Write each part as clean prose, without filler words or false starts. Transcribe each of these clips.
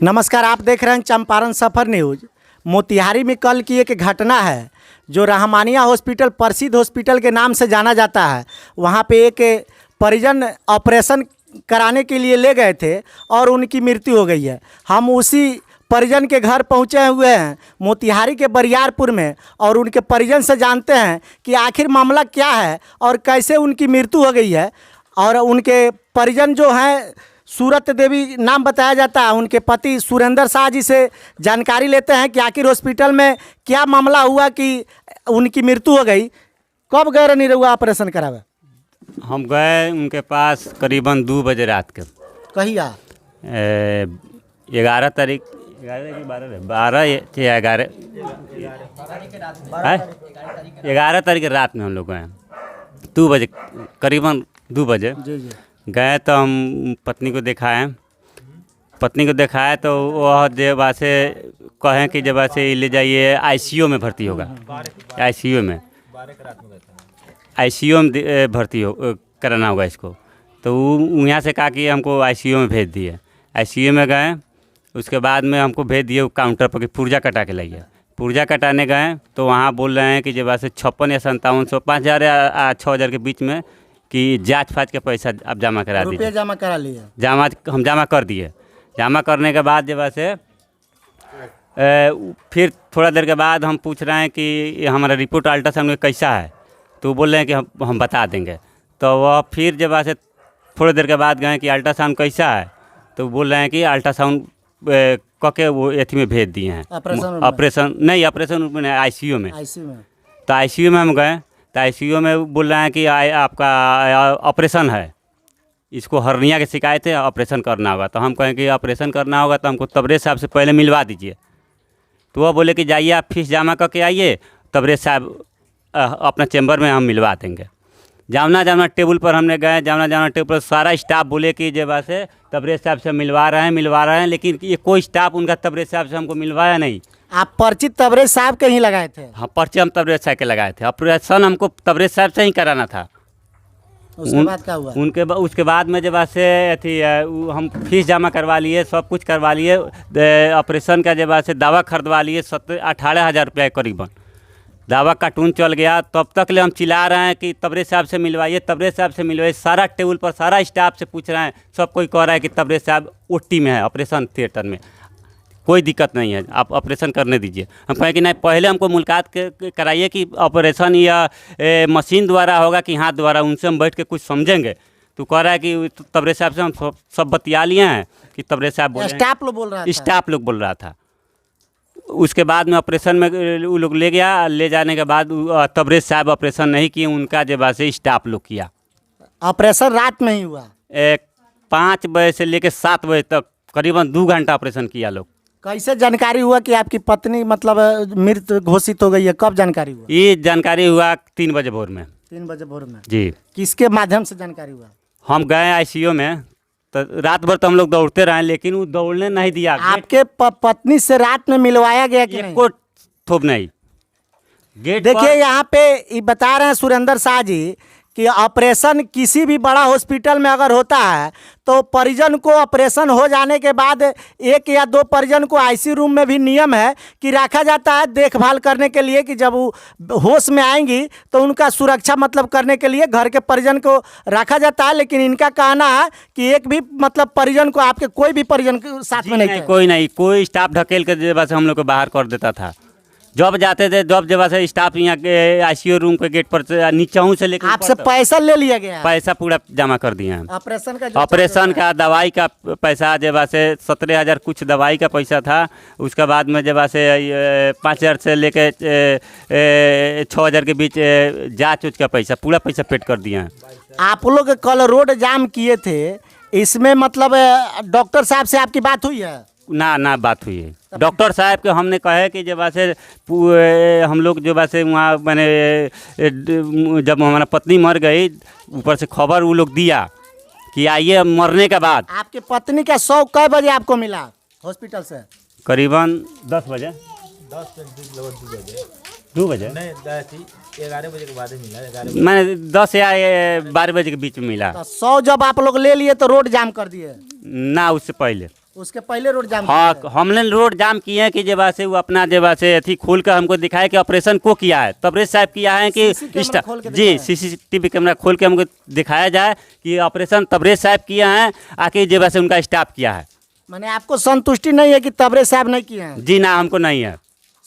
नमस्कार, आप देख रहे हैं चंपारण सफर न्यूज़। मोतिहारी में कल की एक घटना है जो रहमानिया हॉस्पिटल प्रसिद्ध हॉस्पिटल के नाम से जाना जाता है। वहाँ पे एक परिजन ऑपरेशन कराने के लिए ले गए थे और उनकी मृत्यु हो गई है। हम उसी परिजन के घर पहुँचे हुए हैं मोतिहारी के बरियारपुर में और उनके परिजन से जानते हैं कि आखिर मामला क्या है और कैसे उनकी मृत्यु हो गई है। और उनके परिजन जो हैं सूरत देवी नाम बताया जाता है, उनके पति सुरेंद्र शाह जी से जानकारी लेते हैं कि आखिर हॉस्पिटल में क्या मामला हुआ कि उनकी मृत्यु हो गई। कब गए निरहुआ ऑपरेशन करावे? हम गए उनके पास करीबन 2 बजे रात के। कहिया? 11 तारीख 12 या 11 तारीख रात में हम लोग गए 2 बजे, करीबन 2 बजे जी गए। तो हम पत्नी को दिखाए तो वह जब से कहें कि जब से ले जाइए आईसीयू में भर्ती होगा। आईसीयू में भर्ती कराना होगा इसको। तो यहाँ से कहा कि हमको आईसीयू में भेज दिए। आईसीयू में गए, उसके बाद में हमको भेज दिए काउंटर पर कि पुर्जा कटा के लाइए। पुर्जा कटाने गए तो वहाँ बोल रहे हैं कि जब से 56 या 5700 5,000 या 6,000 के बीच में कि जाँच फाँच के पैसा आप जमा करा दीजिए। रुपये जमा करा लिए? हम जमा कर दिए। जमा करने के बाद जब से फिर थोड़ा देर के बाद हम पूछ रहे हैं कि हमारा रिपोर्ट अल्ट्रासाउंड में कैसा है, तो बोल रहे हैं कि हम बता देंगे। तो वह फिर जब से थोड़ी देर के बाद गए कि अल्ट्रासाउंड कैसा है, तो बोल रहे हैं कि अल्ट्रासाउंड करके वो एथी में भेज दिए हैं। ऑपरेशन में आईसीयू में। तो आईसीयू में हम गए तो आईसीयू में बोल रहे हैं कि आपका ऑपरेशन है, इसको हर्निया की शिकायत है, ऑपरेशन करना होगा। तो हम कहें कि ऑपरेशन करना होगा तो हमको तबरेज़ साहब से पहले मिलवा दीजिए। तो वह बोले कि जाइए आप फीस जमा करके आइए, तबरेज़ साहब अपना चैम्बर में हम मिलवा देंगे। जामना टेबल पर हमने गए, जामना टेबल पर सारा स्टाफ बोले कि जब से तबरेज़ साहब से मिलवा रहे हैं, लेकिन ये कोई स्टाफ उनका तबरेज़ साहब से हमको मिलवाया नहीं। आप पर्ची तबरेज़ साहब के ही लगाए थे? हाँ, पर्ची हम तबरेज़ साहब के लगाए थे। ऑपरेशन हमको तबरेज़ साहब से ही कराना था। उसके बाद क्या हुआ? उसके बाद में जब से अथी हम फीस जमा करवा लिए, सब कुछ करवा लिए। ऑपरेशन का जब से दवा खरीदवा लिए 18,000 रुपया करीबन। दवा कार्टून चल गया। तब तक ले हम चिल्ला रहे हैं कि तबरेज़ साहब से मिलवाइए, तबरेज़ साहब से मिलवाइए। सारा टेबल पर सारा स्टाफ से पूछ रहे हैं, सब कोई कह रहा है कि तबरेज़ साहब ओटी में है, ऑपरेशन थिएटर में, कोई दिक्कत नहीं है, आप ऑपरेशन करने दीजिए। हम कहें कि नहीं, पहले हमको मुलाकात कराइए कि ऑपरेशन या मशीन द्वारा होगा कि हाथ द्वारा, उनसे हम बैठ के कुछ समझेंगे। तो कह रहा है कि तबरेज़ साहब से हम सब बतिया लिए हैं कि तबरेज़ साहब स्टाफ लोग बोल रहा था। उसके बाद में ऑपरेशन में वो लोग ले गया। ले जाने के बाद तबरेज़ साहब ऑपरेशन नहीं किए, उनका जब से स्टाफ लोग किया। ऑपरेशन रात में ही हुआ? 5 बजे से लेकर 7 बजे तक करीबन 2 घंटा ऑपरेशन किया लोग। कैसे जानकारी हुआ कि आपकी पत्नी मतलब मृत घोषित हो गई है? कब जानकारी हुआ? ये जानकारी हुआ 3 बजे भोर में। 3 बजे भोर में? जी। किसके माध्यम से जानकारी हुआ? हम गए आईसीयू में, तो रात भर तो हम लोग दौड़ते रहे, लेकिन वो दौड़ने नहीं दिया। आपके पत्नी से रात में मिलवाया गया कि नहीं? को थोप नहीं। गेट देखिए, यहाँ पे ये बता रहे हैं सुरेंद्र शाह जी कि ऑपरेशन किसी भी बड़ा हॉस्पिटल में अगर होता है तो परिजन को ऑपरेशन हो जाने के बाद 1 या 2 परिजन को आईसीयू रूम में भी नियम है कि रखा जाता है देखभाल करने के लिए, कि जब वो होश में आएंगी तो उनका सुरक्षा मतलब करने के लिए घर के परिजन को रखा जाता है। लेकिन इनका कहना है कि एक भी मतलब परिजन को, आपके कोई भी परिजन के साथ में नहीं, कोई स्टाफ ढकेल के जब से हम लोग को बाहर कर देता था। जब जाते थे जब से स्टाफ यहाँ के आईसीयू रूम के गेट पर नीचे से लेकर आपसे पैसा ले लिया गया? पैसा पूरा जमा कर दिए हैं। ऑपरेशन का दवाई का पैसा जब से 17,000 कुछ दवाई का पैसा था। उसके बाद में जब से 5,000 से लेकर 6,000 के बीच जाँच उच का पैसा, पूरा पैसा पेड कर दिए हैं। आप लोग कल रोड जाम किए थे, इसमें मतलब डॉक्टर साहब से आपकी बात हुई है? ना बात हुई है। डॉक्टर साहब के हमने कहे कि जब से हम लोग जब से वहाँ मैंने जब हमारा पत्नी मर गई, ऊपर से खबर वो लोग दिया कि आइए मरने के बाद। आपके पत्नी का शव कै बजे आपको मिला हॉस्पिटल से? करीबन 10 बजे। 2 बजे नहीं, 11 बजे के बाद मिला। मैंने 10 या 12 बजे के बीच में मिला। तो 100 जब आप लोग ले लिए तो रोड जाम कर दिए? ना, उससे पहले। उसके पहले रोड जाम हाँ किया है। हमने रोड जाम किए हैं कि जब से वो अपना जब से अथी खोल कर हमको दिखाया कि ऑपरेशन को किया है, तबरेज साहब किया है कि CC कैमरा खोल के जी दिखाया है। सीसीटीवी कैमरा खोल के हमको दिखाया जाए कि ऑपरेशन तबरेज साहब किया है, आके जब से उनका स्टाफ किया है। माने आपको संतुष्टि नहीं है कि तबरेज साहब नहीं किए हैं? जी ना, हमको नहीं है।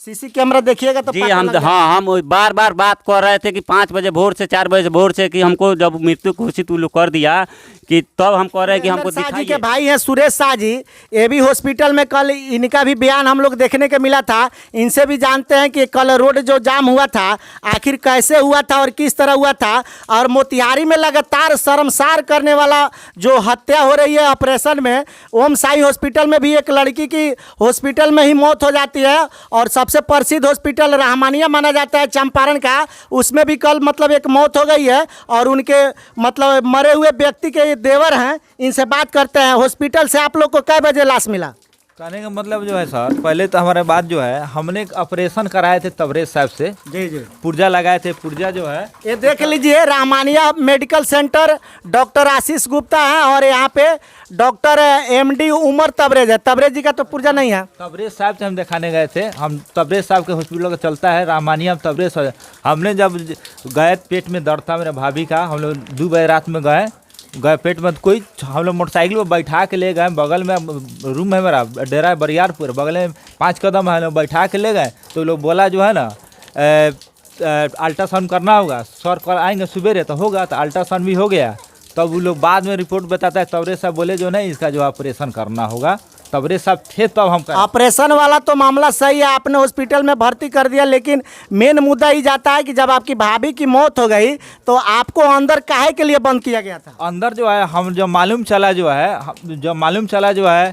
सीसी कैमरा देखिएगा तो जी पता हम लग जाएगा। हाँ हम बार बार बात कर रहे थे कि 5 बजे भोर से 4 बजे भोर से कि हमको जब मृत्यु घोषित लोग कर दिया कि तब हम कह रहे हैं कि हमको सुरेंद्र शाह जी के दिखाइए। भाई हैं सुरेश शाह जी, ये भी हॉस्पिटल में कल इनका भी बयान हम लोग देखने को मिला था। इनसे भी जानते हैं कि कल रोड जो जाम हुआ था आखिर कैसे हुआ था और किस तरह हुआ था। और मोतिहारी में लगातार शर्मसार करने वाला जो हत्या हो रही है ऑपरेशन में, ओम साई हॉस्पिटल में भी एक लड़की की हॉस्पिटल में ही मौत हो जाती है। और सबसे प्रसिद्ध हॉस्पिटल रहमानिया माना जाता है चंपारण का, उसमें भी कल मतलब एक मौत हो गई है। और उनके मतलब मरे हुए व्यक्ति के देवर हैं, इनसे बात करते हैं। हॉस्पिटल से आप लोग को कै बजे लाश मिला? कहने का मतलब जो है सर, पहले तो हमारे बात जो है, हमने एक ऑपरेशन कराए थे तबरेज साहब से, जी जी, पुर्जा लगाए थे। पुर्जा जो है ये देख लीजिए Rahmania medical centre, doctor Ashish Gupta है और यहाँ पे डॉक्टर MD उमर तबरेज है। तबरेज जी का तो पुर्जा नहीं है। तबरेज साहब से हम दिखाने गए थे। हम तबरेज साहब के हॉस्पिटल का चलता है रहमानिया तबरेज। हमने जब गए, पेट में दर्द था मेरे भाभी का, हम लोग 2 बजे रात में गए पेट में कोई, हम लोग मोटरसाइकिल पर बैठा के ले गए। बगल में रूम है मेरा, डेरा है बरियारपुर, बगल में 5 कदम है, लोग बैठा के ले गए। तो लोग बोला जो है ना अल्ट्रासाउंड करना होगा, सर कल आएंगे सुबेरे तो होगा। तो अल्ट्रासाउंड भी हो गया। तब वो लोग बाद में रिपोर्ट बताता है, तबरेज साहब बोले जो नहीं इसका जो ऑपरेशन करना होगा। तबरेज साहब थे तब हम कर। ऑपरेशन वाला तो मामला सही है, आपने हॉस्पिटल में भर्ती कर दिया, लेकिन मेन मुद्दा ही जाता है कि जब आपकी भाभी की मौत हो गई तो आपको अंदर काहे के लिए बंद किया गया था? अंदर जो है हम जो मालूम चला जो है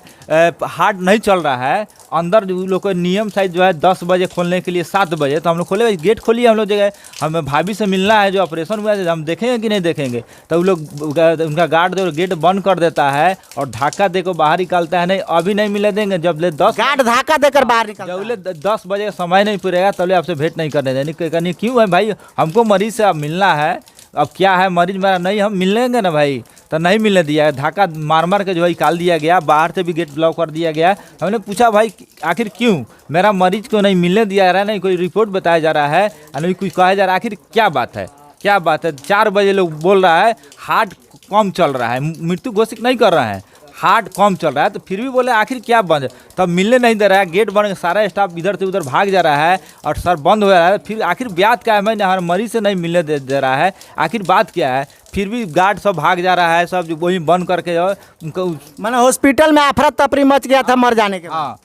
हार्ट नहीं चल रहा है। अंदर जो लोग का नियम साइज जो है 10 बजे खोलने के लिए 7 बजे, तो हम लोग खोले, गेट खोलिए हम लोग जगह, हमें भाभी से मिलना है जो ऑपरेशन हुआ है, हम देखेंगे कि नहीं देखेंगे। तो वो लोग उनका गार्ड जो गेट बंद कर देता है और धक्का दे को बाहर निकालता है। नहीं अभी नहीं मिले देंगे, जब ले 10 गार्ड धक्का देकर बाहर निकलता जब है। ले 10 बजे का समय नहीं पूरेगा तब ले आपसे भेंट नहीं करने देंगे। कहनी क्यों है भाई, हमको मरीज से अब मिलना है। अब क्या है, मरीज मेरा नहीं, हम मिल लेंगे ना भाई। तो नहीं मिलने दिया, धक्का मार मार के जो है निकाल दिया गया, बाहर से भी गेट ब्लॉक कर दिया गया। हमने पूछा भाई आखिर क्यों मेरा मरीज को नहीं मिलने दिया जा रहा है, नहीं कोई रिपोर्ट बताया जा रहा है, नहीं कुछ कहा जा रहा है, आखिर क्या बात है, क्या बात है। 4 बजे लोग बोल रहा है हार्ट कम चल रहा है, मृत्यु घोषित नहीं कर रहा है, हार्ट कम चल रहा है। तो फिर भी बोले आखिर क्या बंद, तब मिलने नहीं दे रहा है। गेट बंद, सारा स्टाफ इधर से उधर भाग जा रहा है और सर बंद हो रहा है। फिर आखिर बात क्या है, मैं हमारे मरीज से नहीं मिलने दे रहा है, आखिर बात क्या है। फिर भी गार्ड सब भाग जा रहा है, सब वही बंद करके उनको मैंने हॉस्पिटल में अफरा तफरी मच गया था मर जाने के बाद। हाँ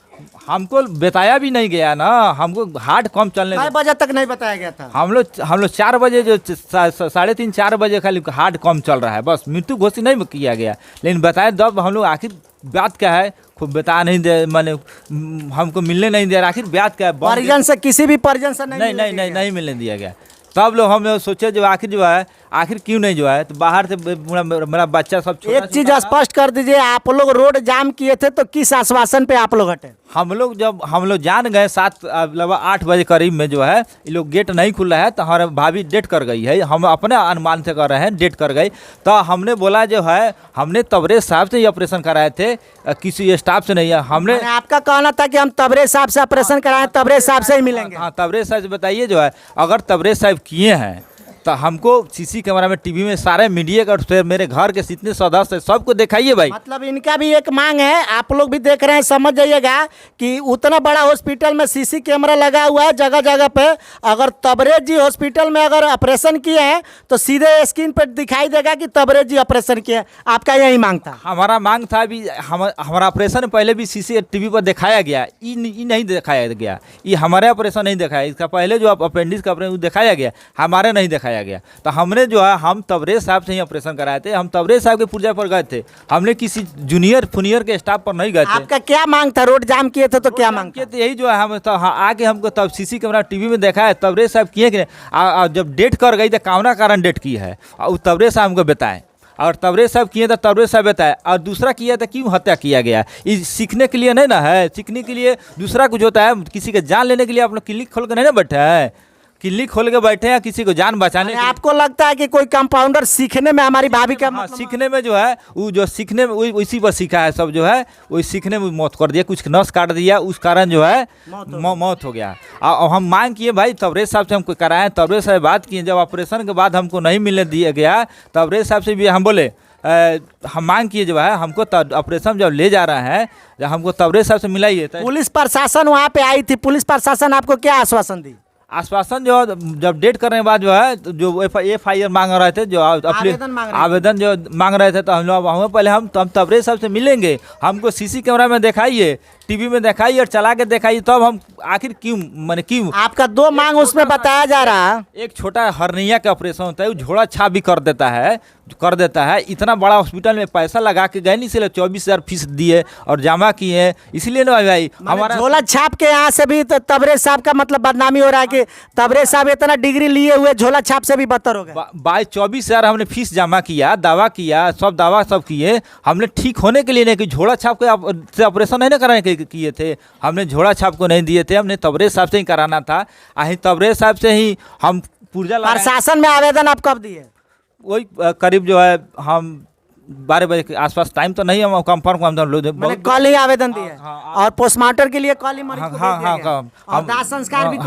हमको बताया भी नहीं गया ना, हमको हार्ट कम चलने कै बजे तक नहीं बताया गया था? हम लोग 4 बजे जो 3:30 4 बजे खाली हार्ट कम चल रहा है, बस मृत्यु घोषित नहीं किया गया। लेकिन बताए तब हम लोग आखिर बात क्या है, खूब बता नहीं दे, मैंने हमको मिलने नहीं दिया, आखिर बात क्या है। परिजन से, किसी भी परिजन से नहीं मिलने दिया गया। तब लोग हम लोग सोचे जो आखिर जो है, आखिर क्यों नहीं जो है, तो बाहर से मेरा बच्चा सब एक चीज स्पष्ट कर दीजिए, आप लोग रोड जाम किए थे तो किस आश्वासन पे आप लोग हटे? हम लोग जान गए 8 बजे करीब में जो है ये लोग गेट नहीं खुल रहा है, तो हमारे भाभी डेट कर गई है, हम अपने अनुमान से कर रहे हैं डेट कर गई। तो हमने बोला जो है, हमने तबरेज साहब से ही ऑपरेशन कराए थे, किसी स्टाफ से नहीं है। हमने आपका कहना था कि हम तबरेज साहब से ऑपरेशन कराएं, तबरेज साहब से ही मिलेंगे। हाँ तबरेज साहब से बताइए जो है, अगर तबरेज साहब किए हैं तो हमको सीसी कैमरा में, टीवी में, सारे मीडिया का, फिर मेरे घर के जितने सदस्य सबको दिखाइए भाई। मतलब इनका भी एक मांग है, आप लोग भी देख रहे हैं, समझ जाइएगा कि उतना बड़ा हॉस्पिटल में सीसी कैमरा लगा हुआ है जगह जगह पे। अगर तबरेज जी हॉस्पिटल में अगर ऑपरेशन किए हैं तो सीधे स्क्रीन पर दिखाई देगा कि तबरेज जी ऑपरेशन किए। आपका यही मांग था? हमारा मांग था भी, हमारा ऑपरेशन पहले भी CCTV पर दिखाया गया, ये नहीं दिखाया गया, ये हमारे ऑपरेशन नहीं दिखाया। इसका पहले जो अपेंडिक्स का ऑपरेशन दिखाया गया, हमारे नहीं दिखाया गया। तो हमने जो है, हम तबरेज साहब से ही ऑपरेशन कराए थे, हम तबरेज साहब के पुर्जा पर गए थे, हमने किसी जूनियर फुनियर के स्टाफ पर नहीं गए थे। आपका क्या मांग था? रोड जाम किए थे तो क्या मांग था? यही जो है, हम तो आके हमको तब CC कैमरा टीवी में देखा है, तबरेज साहब किए कि जब डेट कर गई तो कौना कारण डेट की है, और तबरेज साहब हमको बताएं। और तबरेज साहब किए तो तबरेज साहब बताए, और दूसरा किया तो क्यों हत्या किया गया। ये सीखने के लिए नहीं ना है, सीखने के लिए दूसरा कुछ होता है, किसी का जान लेने के लिए आप लोग क्लिनिक खोल कर नहीं ना बैठे हैं। क्लिनिक खोल के बैठे हैं किसी को जान बचाने के लिए। आपको लगता है कि कोई कंपाउंडर सीखने में हमारी भाभी का हाँ, सीखने में जो है वो जो सीखने में उसी पर सीखा है सब, जो है वही सीखने में मौत कर दिया, कुछ नस काट दिया, उस कारण जो है मौत हो गया। और हम मांग किए भाई तबरेज साहब से, हमको कराएं, तबरेज साहब बात किए, जब ऑपरेशन के बाद हमको नहीं मिलने दिया गया तबरेज साहब से भी हम बोले हम मांग किए जो है हमको ऑपरेशन जब ले जा रहा है जब हमको तबरेज साहब से मिलाइए। पुलिस प्रशासन वहाँ पे आई थी, पुलिस प्रशासन आपको क्या आश्वासन दी? आश्वासन जो जब डेट करने के बाद जो है जो FIR मांग रहे थे, जो आवेदन जो मांग रहे थे, तो हम लोग हमें पहले हम तबरेज साहब से मिलेंगे, हमको CC कैमरा में दिखाइए, TV में दिखाइए और चला के दिखाइए, तब हम आखिर क्यों मैंने क्यों। आपका 2 मांग उसमें बताया जा रहा है। एक छोटा हर्निया का ऑपरेशन होता है, वो झोड़ा छाप भी कर देता है। इतना बड़ा हॉस्पिटल में पैसा लगा के गए, नहीं इसलिए 24,000 फीस दिए और जमा किए, इसलिए ना भाई हमारा झोला छाप के यहाँ से भी तो तबरेज साहब का मतलब बदनामी हो रहा है कि तबरेज साहब इतना डिग्री लिए हुए झोला छाप से भी बदतर हो गए। 24,000 हमने फीस जमा किया, दावा किया, सब दावा सब किए, हमने ठीक होने के लिए नहीं कि झोला छाप के ऑपरेशन नहीं ना कराने के किए थे, हमने झोला छाप को नहीं दिए थे, हमने तबरेज साहब से ही कराना था। तबरेज साहब से ही हम पुर्जा प्रशासन में आवेदन आप कब दिए? वही करीब जो है हम 12 बजे के आसपास, टाइम तो नहीं हम कंफर्म कल ही आवेदन दिए और पोस्टमार्टम के लिए कल ही मरीज को दे दिया हाँ गया। और दाह संस्कार भी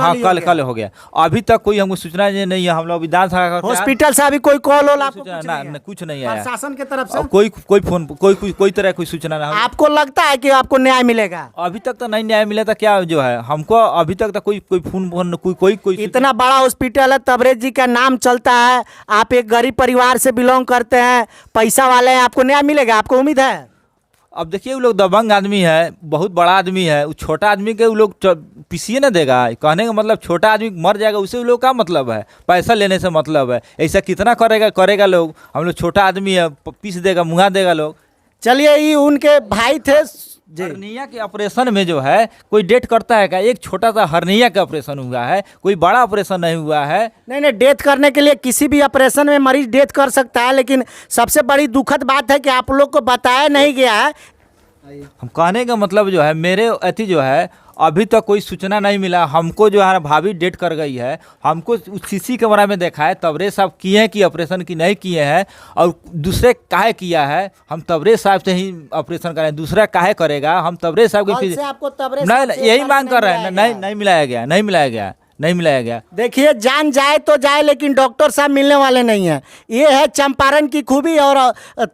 कल हो गया। अभी तक कोई हमको सूचना नहीं है, हम लोग विधानसभा हॉस्पिटल से अभी कोई कॉल हो आपको कुछ नहीं आया प्रशासन की तरफ से, कोई फोन कोई तरह कोई सूचना नहीं। आपको लगता है कि आपको न्याय मिलेगा? अभी तक तो नहीं न्याय मिला था, क्या जो है हमको अभी तक तो कोई फोन कोई इतना बड़ा हॉस्पिटल है, तबरेज जी का नाम चलता है, आप एक गरीब परिवार से बिलोंग करते हैं, पैसा वाले हैं, आपको न्याय मिलेगा? आपको उम्मीद है? अब देखिए वो लोग दबंग आदमी है, बहुत बड़ा आदमी है, वो छोटा आदमी के वो लोग पीसिए ना देगा, कहने का मतलब छोटा आदमी मर जाएगा उससे वो लोग का मतलब है, पैसा लेने से मतलब है, ऐसा कितना करेगा लोग। हम लोग छोटा आदमी है, पीस देगा, मुँगा देगा लोग। चलिए ये उनके भाई थे। हर्निया के ऑपरेशन में जो है कोई डेट करता है क्या? एक छोटा सा हर्निया का ऑपरेशन हुआ है, कोई बड़ा ऑपरेशन नहीं हुआ है। नहीं, डेथ करने के लिए किसी भी ऑपरेशन में मरीज डेथ कर सकता है, लेकिन सबसे बड़ी दुखद बात है कि आप लोग को बताया नहीं गया है। हम कहने का मतलब जो है मेरे अति जो है अभी तक कोई सूचना नहीं मिला, हमको जो है भाभी डेट कर गई है, हमको CC कैमरा में देखा है तबरेज साहब किए हैं कि ऑपरेशन की नहीं किए हैं, और दूसरे काहे किया है, हम तबरेज साहब से ही ऑपरेशन करें, दूसरा काहे करेगा, हम तबरेज साहब के नहीं यही मांग कर रहे हैं। नहीं मिलाया गया। देखिए जान जाए तो जाए, लेकिन डॉक्टर साहब मिलने वाले नहीं हैं। ये है चंपारण की खूबी और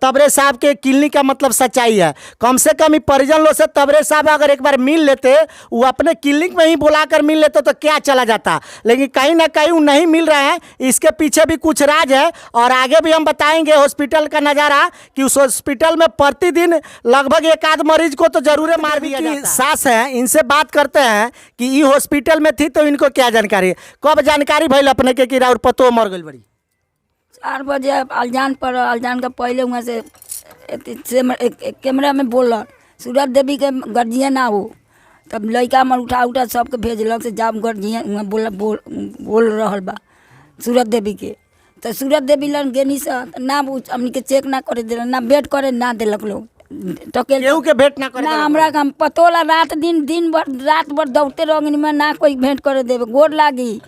तबरेज साहब के क्लिनिक का मतलब सच्चाई है। कम से कम परिजन लोग से तबरेज साहब अगर एक बार मिल लेते, वो अपने क्लिनिक में ही बुलाकर मिल लेते तो क्या चला जाता, लेकिन कहीं ना कहीं वो नहीं मिल रहे हैं। इसके पीछे भी कुछ राज है और आगे भी हम बताएंगे हॉस्पिटल का नज़ारा कि उस हॉस्पिटल में प्रतिदिन लगभग 1 मरीज को तो जरूर मार दिया जाता है। सास है, इनसे बात करते हैं कि ये हॉस्पिटल में थी तो इनको क्या जानकारी, कब जानकारी भइल अपने के कि राउर पतो मर गई बड़ी? 4 बजे अलजान का पहले वहाँ से कैमरा में बोल सूरत देवी के गर्जियन ना हो, तब लड़का में उठा सबके भेजल से जाब गर्जियन वहाँ बोल रहा बा सूरत देवी के, तो सूरत देवी लन गेनी से ना हमनी के चेक ना करे दिल, ना बेड करे ना दिलक लोग, तो केहू के भेंट ना करे ना हमरा का पतो ला दिन भर दौड़ते रहोगे में ना कोई भेंट करे देवे, गोर लागी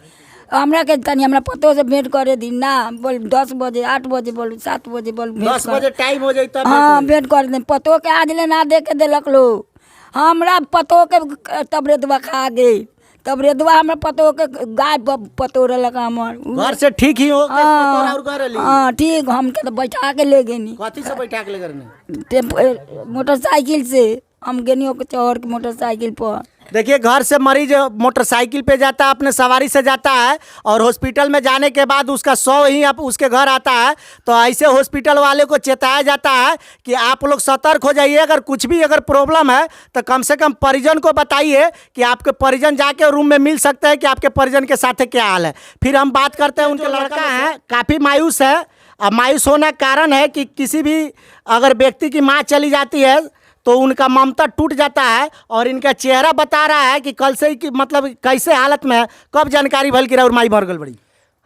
हमरा के तनी हमरा पतो से भेंट करे दी ना, बोल 10 बजे 8 बजे बोल 7 बजे बोल 10 बजे टाइम हो जाए तब हाँ भेंट कर दे, पतो के आज ले ना दे के देलक लोग, हमरा पतो के तबरेदवा खा गए, तबरेदवा हमरा पतो के गाय पतो रहलक हमर घर से ठीक ही हो हाँ ठीक, हम के तो बैठा के ले गेनी। कथी से बैठा के ले गए? मोटरसाइकिल से हम गेनी चौर के मोटरसाइकिल पर। देखिए घर से मरीज मोटरसाइकिल पे जाता है, अपने सवारी से जाता है, और हॉस्पिटल में जाने के बाद उसका 100 ही आप उसके घर आता है। तो ऐसे हॉस्पिटल वाले को चेताया जाता है कि आप लोग सतर्क हो जाइए, अगर कुछ भी अगर प्रॉब्लम है तो कम से कम परिजन को बताइए कि आपके परिजन जाके रूम में मिल सकते हैं कि आपके परिजन के साथ क्या हाल है। फिर हम बात करते हैं, उनके लड़का है काफ़ी मायूस है। अब मायूस होने का कारण है कि किसी भी अगर व्यक्ति की माँ चली जाती है तो उनका ममता टूट जाता है, और इनका चेहरा बता रहा है कि कल से ही मतलब कैसे हालत में है, कब जानकारी भल की और माई भर गल बड़ी।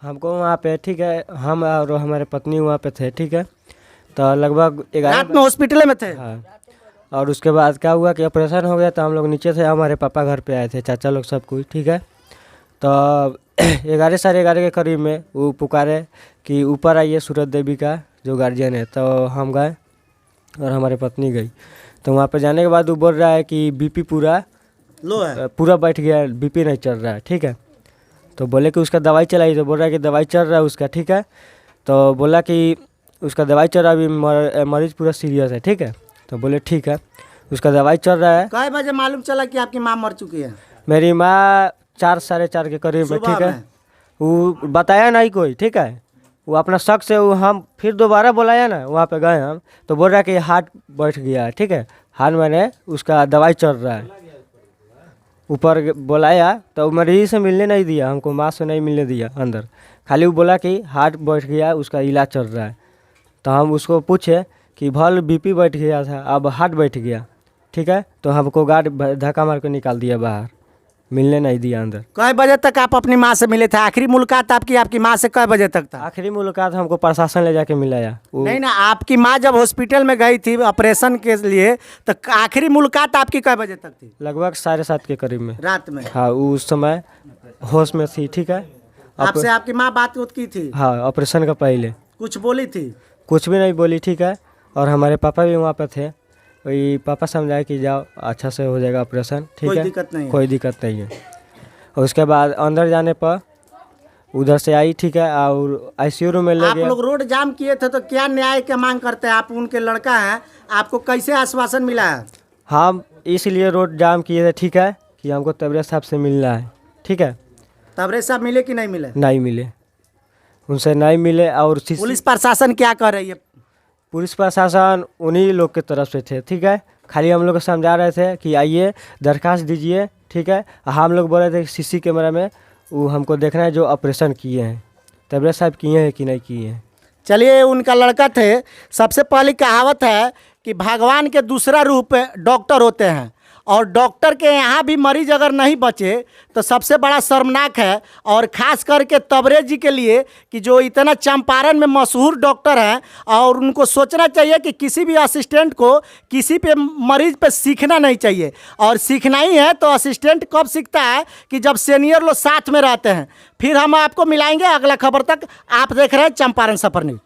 हमको वहाँ पे ठीक है, हम और हमारे पत्नी वहाँ पे थे, ठीक है, तो लगभग 11 रात में हॉस्पिटल में थे। हाँ, और उसके बाद क्या हुआ कि ऑपरेशन हो गया, तो हम लोग नीचे से हमारे पापा घर पे आए थे, चाचा लोग सब कुछ, ठीक है। तो 11 साढ़े 11 के करीब में वो पुकारे कि ऊपर आइए सूरत देवी का जो गार्जियन है। तो हम गए और हमारी पत्नी गई। तो वहाँ पे जाने के बाद वो बोल रहा है कि बीपी पूरा लो है। पूरा बैठ गया, बीपी नहीं चल रहा है, ठीक है। तो बोले कि उसका दवाई चलाई, तो बोल रहा है कि दवाई चल रहा है उसका, ठीक है। तो बोला कि उसका दवाई चल रहा है, अभी मरीज़ पूरा सीरियस है, ठीक है। तो बोले ठीक है, उसका दवाई चल रहा है। कई बजे मालूम चला कि आपकी माँ मर चुकी है? मेरी माँ 4 साढ़े 4 के करीब में, सुबह ठीक है। में? वो बताया नहीं कोई, ठीक है। वो अपना शक से वो हम फिर दोबारा बुलाया ना, वहाँ पे गए हम, तो बोल रहा है कि हार्ट बैठ गया है, ठीक है। हार्ट मैंने उसका दवाई चल रहा है। ऊपर बुलाया तो मरीज से मिलने नहीं दिया हमको, माँ से नहीं मिलने दिया अंदर। खाली वो बोला कि हार्ट बैठ गया, उसका इलाज चल रहा है। तो हम उसको पूछे कि भल बीपी बैठ गया था, अब हार्ट बैठ गया, ठीक है। तो हमको गार्ड धक्का मार के निकाल दिया बाहर, मिलने नहीं दिया अंदर। कई बजे तक आप अपनी माँ से मिले थे? आखिरी मुलाकात आपकी माँ से कई बजे तक था? आखिरी मुलाकात हमको प्रशासन ले जाके मिलाया। वो नहीं ना, आपकी माँ जब हॉस्पिटल में गई थी ऑपरेशन के लिए, तो आखिरी मुलाकात आपकी कई बजे तक थी? लगभग 7:30 के करीब में। रात में? हाँ, उस समय होश में थी, ठीक है। आपसे आपकी माँ बात की थी? हाँ, ऑपरेशन का पहले कुछ बोली थी? कुछ भी नहीं बोली, ठीक है। और हमारे पापा भी वहाँ पे थे, वही पापा समझाए कि जाओ अच्छा से हो जाएगा ऑपरेशन, ठीक है, कोई दिक्कत नहीं है। कोई दिक्कत नहीं है। और उसके बाद अंदर जाने पर उधर से आई, ठीक है, और आईसीयू रूम में ले आप गया। लोग रोड जाम किए थे, तो क्या न्याय की मांग करते हैं? आप उनके लड़का हैं, आपको कैसे आश्वासन मिला है? हम इसलिए रोड जाम किए थे, ठीक है, कि हमको तबरेज साहब से मिलना है, ठीक है। तबरेज साहब मिले कि नहीं मिले? नहीं मिले, उनसे नहीं मिले। और पुलिस प्रशासन क्या कर रही है? पुलिस प्रशासन उन्हीं लोग की तरफ से थे, ठीक है। खाली हम लोग को समझा रहे थे कि आइए दरखास्त दीजिए, ठीक है। हम लोग बोल रहे थे सीसी कैमरा में वो हमको देखना है जो ऑपरेशन किए हैं, तबरेज साहब किए हैं कि नहीं किए हैं। चलिए, उनका लड़का थे। सबसे पहली कहावत है कि भगवान के दूसरा रूप डॉक्टर होते हैं, और डॉक्टर के यहाँ भी मरीज अगर नहीं बचे तो सबसे बड़ा शर्मनाक है। और ख़ास करके तबरेज जी के लिए कि जो इतना चंपारण में मशहूर डॉक्टर हैं, और उनको सोचना चाहिए कि किसी भी असिस्टेंट को किसी पे मरीज पे सीखना नहीं चाहिए। और सीखना ही है तो असिस्टेंट कब सीखता है? कि जब सीनियर लोग साथ में रहते हैं। फिर हम आपको मिलाएंगे अगला खबर तक। आप देख रहे हैं चंपारण सफर न्यूज़।